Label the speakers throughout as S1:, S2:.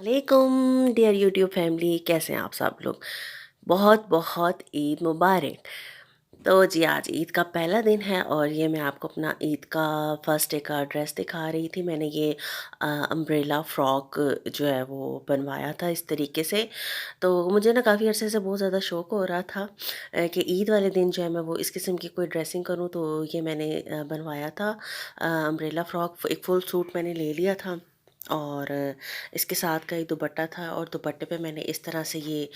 S1: वालेकुम dear YouTube family, कैसे हैं आप सब लोग। बहुत बहुत ईद मुबारक। तो जी आज ईद का पहला दिन है और ये मैं आपको अपना ईद का फर्स्ट डे का ड्रेस दिखा रही थी। मैंने ये अम्ब्रेला फ्रॉक जो है वो बनवाया था इस तरीके से। तो मुझे ना काफ़ी अरसे से बहुत ज़्यादा शौक़ हो रहा था कि ईद वाले दिन जो है मैं वो इस किस्म की कोई ड्रेसिंग करूँ। तो ये मैंने बनवाया था अम्ब्रेला फ्रॉक। एक फुल सूट मैंने ले लिया था और इसके साथ का एक दुपट्टा था और दुपट्टे पे मैंने इस तरह से ये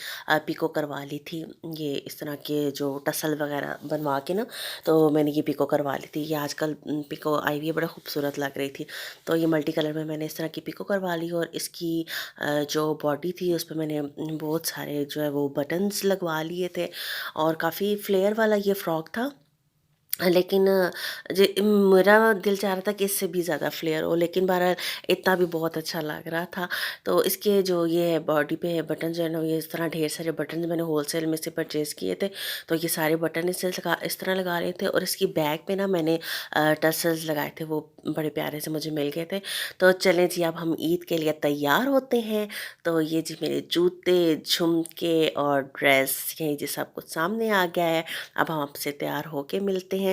S1: पिको करवा ली थी। ये इस तरह के जो टसल वगैरह बनवा के ना, तो मैंने ये पिको करवा ली थी। ये आजकल पिको आई हुई है, बड़ा खूबसूरत लग रही थी। तो ये मल्टी कलर में मैंने इस तरह की पिको करवा ली और इसकी जो बॉडी थी उस पर मैंने बहुत सारे जो है वो बटन्स लगवा लिए थे और काफ़ी फ्लेयर वाला ये फ्रॉक था। लेकिन जे मेरा दिल चाह रहा था कि इससे भी ज़्यादा फ्लेयर हो, लेकिन बहरहाल इतना भी बहुत अच्छा लग रहा था। तो इसके जो ये है बॉडी पे बटन जो है ना, ये इस तरह ढेर सारे बटन मैंने होलसेल में से परचेज़ किए थे। तो ये सारे बटन इस तरह लगा रहे थे और इसकी बैक पे ना मैंने टसल्स लगाए थे, वो बड़े प्यारे से मुझे मिल गए थे। तो चलें जी, अब हम ईद के लिए तैयार होते हैं। तो ये जी मेरे जूते, झुमके और ड्रेस, यही जी सब कुछ सामने आ गया है। अब हम आपसे तैयार होके मिलते हैं।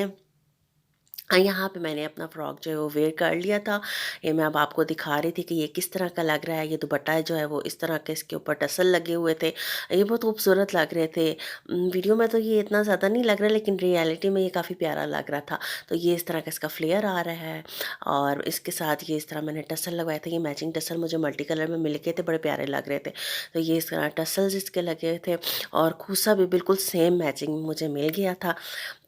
S1: यहाँ पे मैंने अपना फ्रॉक जो है वो वेयर कर लिया था। ये मैं अब आपको दिखा रही थी कि ये किस तरह का लग रहा है। ये दुपट्टा जो है वो इस तरह के इसके ऊपर टसल लगे हुए थे। ये बहुत खूबसूरत लग रहे थे। वीडियो में तो ये इतना ज़्यादा नहीं लग रहा, लेकिन रियलिटी में ये काफ़ी प्यारा लग रहा था। तो ये इस तरह का इसका फ्लेयर आ रहा है और इसके साथ ये इस तरह मैंने टसल लगवाया था। ये मैचिंग टसल मुझे मल्टी कलर में मिल गए थे, बड़े प्यारे लग रहे थे। तो ये इस तरह टसल्स इसके लगे थे और खूसा भी बिल्कुल सेम मैचिंग मुझे मिल गया था।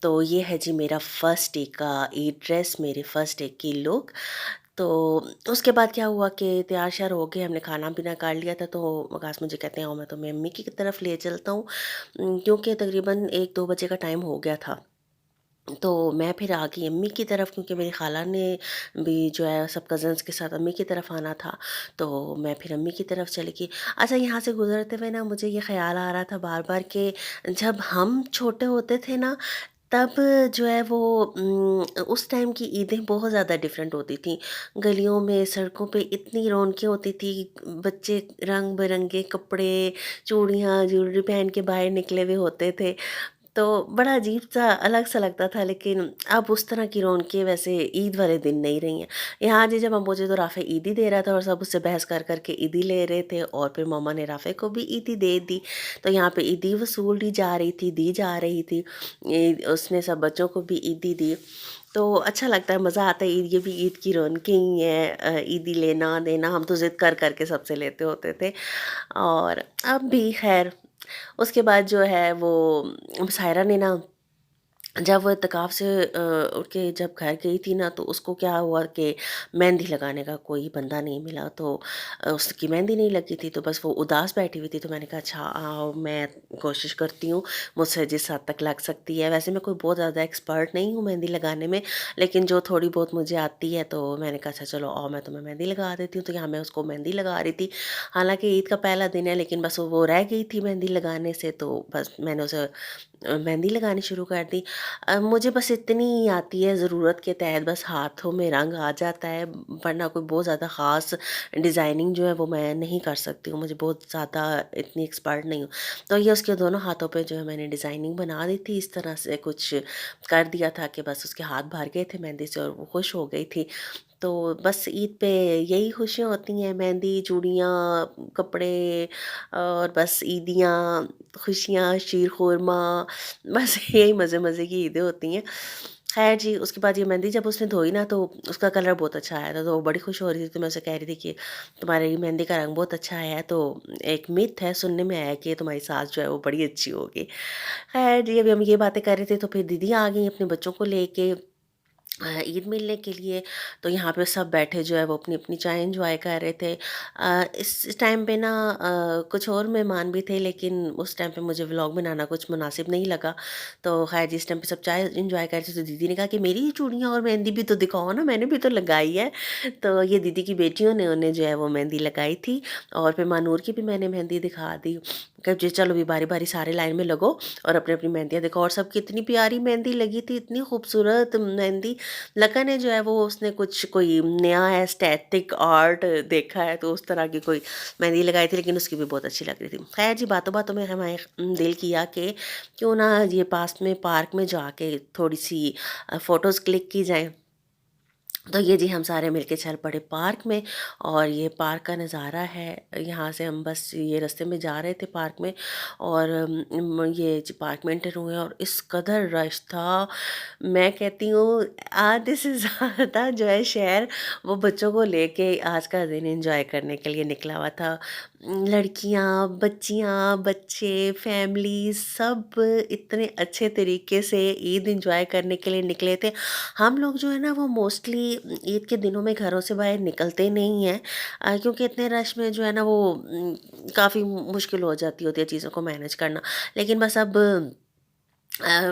S1: तो ये है जी मेरा फर्स्ट डे का ईद ड्रेस, मेरे फर्स्ट डे की लुक। तो उसके बाद क्या हुआ कि तैयार श्यार हो गए, हमने खाना पीना कर लिया था। तो मगास मुझे कहते हैं आओ मैं तुम्हें अम्मी की तरफ ले चलता हूँ, क्योंकि तकरीबन 1-2 बजे का टाइम हो गया था। तो मैं फिर आ गई अम्मी की तरफ, क्योंकि मेरी खाला ने भी जो है सब कज़न्स के साथ अम्मी की तरफ आना था। तो मैं फिर अम्मी की तरफ चली गई। अच्छा, यहाँ से गुज़रते हुए ना मुझे ये ख़्याल आ रहा था बार-बार कि जब हम छोटे होते थे ना, तब जो है वो उस टाइम की ईदें बहुत ज़्यादा डिफरेंट होती थी। गलियों में, सड़कों पे इतनी रौनकें होती थी। बच्चे रंग-बिरंगे कपड़े, चूड़ियाँ, ज्वेलरी पहन के बाहर निकले हुए होते थे। तो बड़ा अजीब-सा, अलग-सा लगता था। लेकिन अब उस तरह की रौनकें वैसे ईद वाले दिन नहीं रही हैं। यहाँ जी जब हम पहुँचे तो राफ़े ईदी दे रहा था और सब उससे बहस कर के ईदी ले रहे थे और फिर मम्मा ने राफ़े को भी ईदी दे दी। तो यहाँ पे ईदी वसूली जा रही थी, दी जा रही थी। उसने सब बच्चों को भी ईदी दी। तो अच्छा लगता है, मज़ा आता है। ईद, ये भी ईद की रौनकें ही हैं। ईदी लेना देना, हम तो ज़िद कर के सबसे लेते होते थे। और अब भी खैर उसके बाद जो है वो सायरा ने ना, जब वो इत्तेकाफ़ से उठ के जब घर गई थी ना, तो उसको क्या हुआ कि मेहंदी लगाने का कोई बंदा नहीं मिला। तो उसकी मेहंदी नहीं लगी थी, तो बस वो उदास बैठी हुई थी। तो मैंने कहा अच्छा आओ, मैं कोशिश करती हूँ, मुझसे जिस हद तक लग सकती है। वैसे मैं कोई बहुत ज़्यादा एक्सपर्ट नहीं हूँ मेहंदी लगाने में, लेकिन जो थोड़ी बहुत मुझे आती है। तो मैंने कहा अच्छा चलो आओ, मैं तुम्हें मेहंदी लगा देती हूँ। तो यहाँ मैं उसको मेहंदी लगा रही थी। हालाँकि ईद का पहला दिन है, लेकिन बस वो रह गई थी मेहंदी लगाने से, तो बस मैंने उसे मेहंदी लगानी शुरू कर दी। मुझे बस इतनी ही आती है, ज़रूरत के तहत बस हाथों में रंग आ जाता है, वरना कोई बहुत ज़्यादा ख़ास डिज़ाइनिंग जो है वो मैं नहीं कर सकती हूँ। मुझे बहुत ज़्यादा इतनी एक्सपर्ट नहीं हूँ। तो ये उसके दोनों हाथों पे जो है मैंने डिज़ाइनिंग बना दी थी, इस तरह से कुछ कर दिया था कि बस उसके हाथ भर गए थे मेहंदी से और वो खुश हो गई थी। तो बस ईद पे यही खुशियाँ होती हैं, मेहंदी, चूड़ियाँ, कपड़े और बस ईदियाँ, खुशियाँ, शीर खुरमा, बस यही मज़े-मज़े की ईदें होती हैं। ख़ैर जी, उसके बाद ये मेहंदी जब उसने धोई ना, तो उसका कलर बहुत अच्छा आया था, तो वो बड़ी खुश हो रही थी। तो मैं उसे कह रही थी कि तुम्हारी मेहंदी का रंग बहुत अच्छा आया है। तो एक मिथ है, सुनने में आया है कि तुम्हारी सास जो है वो बड़ी अच्छी होगी। ख़ैर जी, अभी हम ये बातें कर रहे थे तो फिर दीदी आ गईं अपने बच्चों को लेके ईद मिलने के लिए। तो यहाँ पे सब बैठे जो है वो अपनी-अपनी चाय एन्जॉय कर रहे थे। इस टाइम पे ना कुछ और मेहमान भी थे, लेकिन उस टाइम पे मुझे व्लॉग बनाना कुछ मुनासिब नहीं लगा। तो ख़ैर जिस टाइम पे सब चाय एन्जॉय कर रहे थे, तो दीदी ने कहा कि मेरी चूड़ियाँ और मेहंदी भी तो दिखाओ ना, मैंने भी तो लगाई है। तो ये दीदी की बेटियों ने उन्हें जो है वो मेहंदी लगाई थी और फिर मानूर की भी मैंने मेहंदी दिखा दी। कब जी चलो भी बारी-बारी सारे लाइन में लगो और अपनी-अपनी मेहंदियाँ दिखाओ, और सबकी इतनी प्यारी मेहंदी लगी थी, इतनी खूबसूरत मेहंदी। लगा ने जो है वो उसने कुछ कोई नया एस्थेटिक आर्ट देखा है, तो उस तरह की कोई मेहंदी लगाई थी, लेकिन उसकी भी बहुत अच्छी लग रही थी। ख़ैर जी, बातों-बातों में हमारे दिल किया कि क्यों ना ये पास में पार्क में जाके थोड़ी-सी फ़ोटोज़ क्लिक की जाएँ। तो ये जी हम सारे मिलके चल पड़े पार्क में, और ये पार्क का नज़ारा है। यहाँ से हम बस ये रास्ते में जा रहे थे पार्क में, और ये जी पार्क में एंटर हुए, और इस कदर रश था, मैं कहती हूँ आधे से ज़्यादा जो है शहर वो बच्चों को लेके आज का दिन एंजॉय करने के लिए निकला हुआ था। लड़कियाँ, बच्चियाँ, बच्चे, फैमिली सब इतने अच्छे तरीके से ईद एंजॉय करने के लिए निकले थे। हम लोग जो है ना वो मोस्टली ईद के दिनों में घरों से बाहर निकलते नहीं हैं, क्योंकि इतने रश में जो है ना वो काफ़ी मुश्किल हो जाती होती है चीज़ों को मैनेज करना। लेकिन बस अब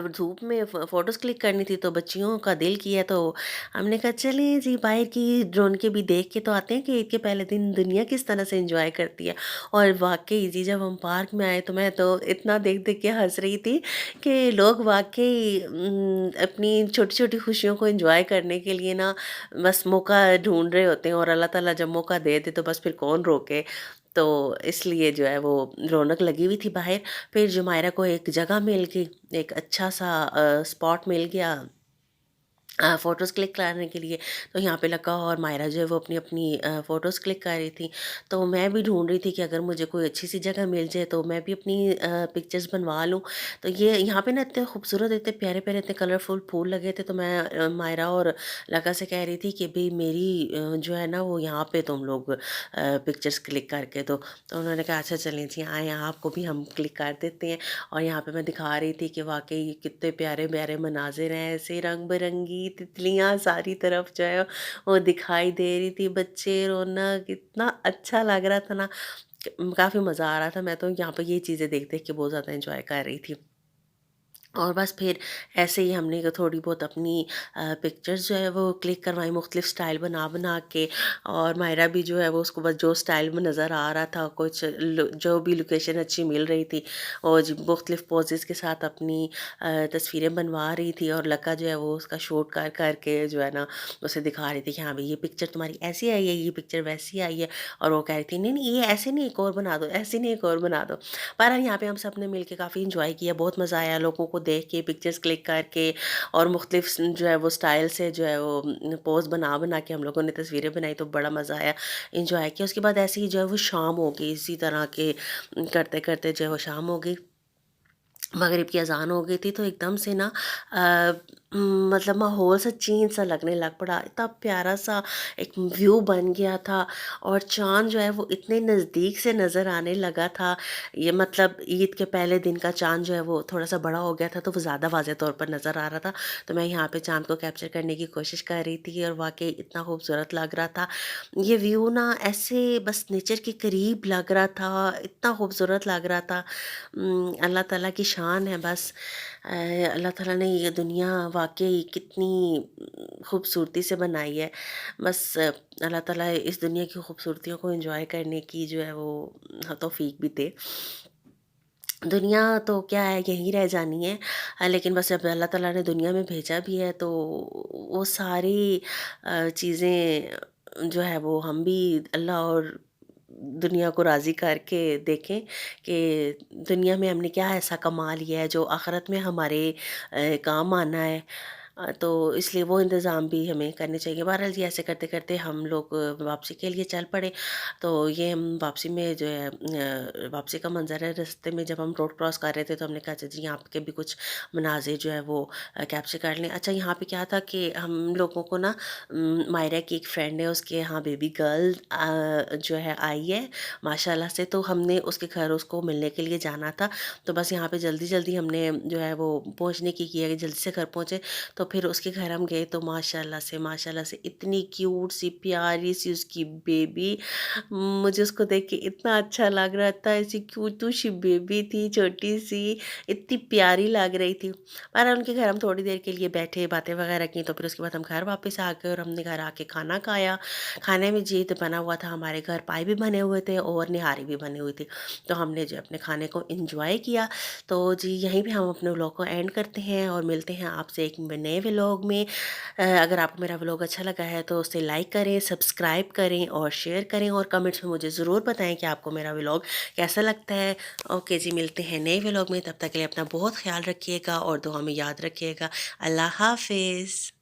S1: धूप में फ़ोटोज़ क्लिक करनी थी, तो बच्चियों का दिल किया, तो हमने कहा चलें जी बाहर की ड्रोन के भी देख के तो आते हैं कि ईद के पहले दिन दुनिया किस तरह से एंजॉय करती है। और वाक़ई जी जब हम पार्क में आए, तो मैं तो इतना देख-देख के हँस रही थी कि लोग वाक़ई अपनी छोटी-छोटी खुशियों को एंजॉय करने के लिए ना बस मौका ढूँढ रहे होते हैं, और अल्लाह ताला जब मौका दे दे तो बस फिर कौन रोके। तो इसलिए जो है वो रौनक लगी हुई थी बाहर। फिर जुमायरा को एक जगह मिल गई, एक अच्छा-सा स्पॉट मिल गया फ़ोटोज़ क्लिक कराने के लिए। तो यहाँ पे लगा, और मायरा जो है वो अपनी-अपनी फ़ोटोज़ क्लिक कर रही थी। तो मैं भी ढूँढ रही थी कि अगर मुझे कोई अच्छी-सी जगह मिल जाए तो मैं भी अपनी पिक्चर्स बनवा लूँ। तो ये यहाँ पे ना इतने खूबसूरत, इतने प्यारे-प्यारे, इतने कलरफुल फूल लगे थे, तो मैं मायरा और लका से कह रही थी कि भई मेरी जो है ना वो यहाँ पे तुम लोग पिक्चर्स क्लिक करके दो। तो उन्होंने कहा अच्छा चलें जी, आएँ आपको भी हम क्लिक कर देते हैं। और यहाँ पे मैं दिखा रही थी कि वाक़ई कितने प्यारे-प्यारे मनाज़िर हैं, ऐसे रंग-बिरंगी तितलियाँ सारी तरफ जो है वो दिखाई दे रही थी, बच्चे, रौनक, इतना अच्छा लग रहा था ना, काफ़ी मज़ा आ रहा था। मैं तो यहाँ पे ये चीज़ें देख-देख के बहुत ज़्यादा एन्जॉय कर रही थी। और बस फिर ऐसे ही हमने थोड़ी बहुत अपनी पिक्चर्स जो है वो क्लिक करवाई मुख्तलिफ स्टाइल बना-बना के। और मायरा भी जो है वो उसको बस जो स्टाइल में नज़र आ रहा था, कुछ जो भी लोकेशन अच्छी मिल रही थी, और जी मुख्तलिफ पोजेज़ के साथ अपनी तस्वीरें बनवा रही थी, और लका जो है वो उसका शूट कर कर के जो है ना उसे दिखा रही थी कि हाँ भाई ये पिक्चर तुम्हारी ऐसी आई है, ये पिक्चर वैसी आई है। और वो कह रही थी नहीं नहीं ये ऐसे नहीं, एक और बना दो, ऐसे नहीं, एक और बना दो। बहरहाल यहाँ पे हम सब ने मिल के काफ़ी एंजॉय किया, बहुत मज़ा आया लोगों को देख के, पिक्चर्स क्लिक करके, और मुख्तलिफ जो है वो स्टाइल से जो है वो पोज़ बना-बना के हम लोगों ने तस्वीरें बनाई, तो बड़ा मज़ा आया, एंजॉय किया। उसके बाद ऐसे ही जो है वो शाम हो गई, इसी तरह के करते-करते जो है वो शाम हो गई। मगरिब की अज़ान हो गई थी, तो एकदम से ना मतलब माहौल सा चेंज सा लगने लग पड़ा। इतना प्यारा सा एक व्यू बन गया था, और चाँद जो है वो इतने नज़दीक से नज़र आने लगा था। ये मतलब ईद के पहले दिन का चाँद जो है वो थोड़ा-सा बड़ा हो गया था, तो वो ज़्यादा वाज़ह तौर पर नज़र आ रहा था। तो मैं यहाँ पे चाँद को कैप्चर करने की कोशिश कर रही थी, और वाक़ई इतना खूबसूरत लग रहा था। ये व्यू ना ऐसे बस नेचर के करीब लग रहा था, इतना खूबसूरत लग रहा था। अल्लाह ताला की शान है बस। अल्लाह ताला ने ये दुनिया वाक़ई कितनी खूबसूरती से बनाई है। बस अल्लाह ताला इस दुनिया की खूबसूरतियों को एंजॉय करने की जो है वो तौफ़ीक भी दे। दुनिया तो क्या है, यहीं रह जानी है। लेकिन बस अब अल्लाह ताला ने दुनिया में भेजा भी है, तो वो सारी चीज़ें जो है वो हम भी अल्लाह और दुनिया को राज़ी करके देखें कि दुनिया में हमने क्या ऐसा कमा लिया है जो आख़िरत में हमारे काम आना है। तो इसलिए वो इंतज़ाम भी हमें करने चाहिए। बहरहाल जी ऐसे करते-करते हम लोग वापसी के लिए चल पड़े। तो ये हम वापसी में जो है वापसी का मंज़र है, रास्ते में जब हम रोड क्रॉस कर रहे थे, तो हमने कहा अच्छा जी यहाँ के भी कुछ मनाज़िर जो है वो कैप्चर कर लें। अच्छा यहाँ पे क्या था कि हम लोगों को ना मायरा की एक फ्रेंड है, उसके यहाँ बेबी गर्ल जो है आई है माशाल्लाह से, तो हमने उसके घर उसको मिलने के लिए जाना था। तो बस यहाँ पे जल्दी-जल्दी हमने जो है वो पहुँचने की है कि जल्दी से घर पहुँचे। तो फिर उसके घर हम गए तो माशाल्लाह से इतनी क्यूट सी प्यारी सी उसकी बेबी, मुझे उसको देख के इतना अच्छा लग रहा था, ऐसी क्यूटू सी बेबी थी छोटी सी, इतनी प्यारी लग रही थी। पर उनके घर हम थोड़ी देर के लिए बैठे, बातें वगैरह की, तो फिर उसके बाद हम घर वापस आ गए और हमने घर आके खाना खाया। खाने में जी तो बना हुआ था हमारे घर, पाए भी बने हुए थे और निहारी भी बनी हुई थी। तो हमने जो अपने खाने को एंजॉय किया। तो जी यहीं पे हम अपने व्लॉग को एंड करते हैं और मिलते हैं आपसे एक नए व्लॉग में। अगर आपको मेरा व्लॉग अच्छा लगा है तो उसे लाइक करें, सब्सक्राइब करें और शेयर करें और कमेंट्स में मुझे ज़रूर बताएं कि आपको मेरा व्लॉग कैसा लगता है। ओके जी, मिलते हैं नए व्लॉग में, तब तक के लिए अपना बहुत ख्याल रखिएगा और दुआ में याद रखिएगा। अल्लाह हाफिज़।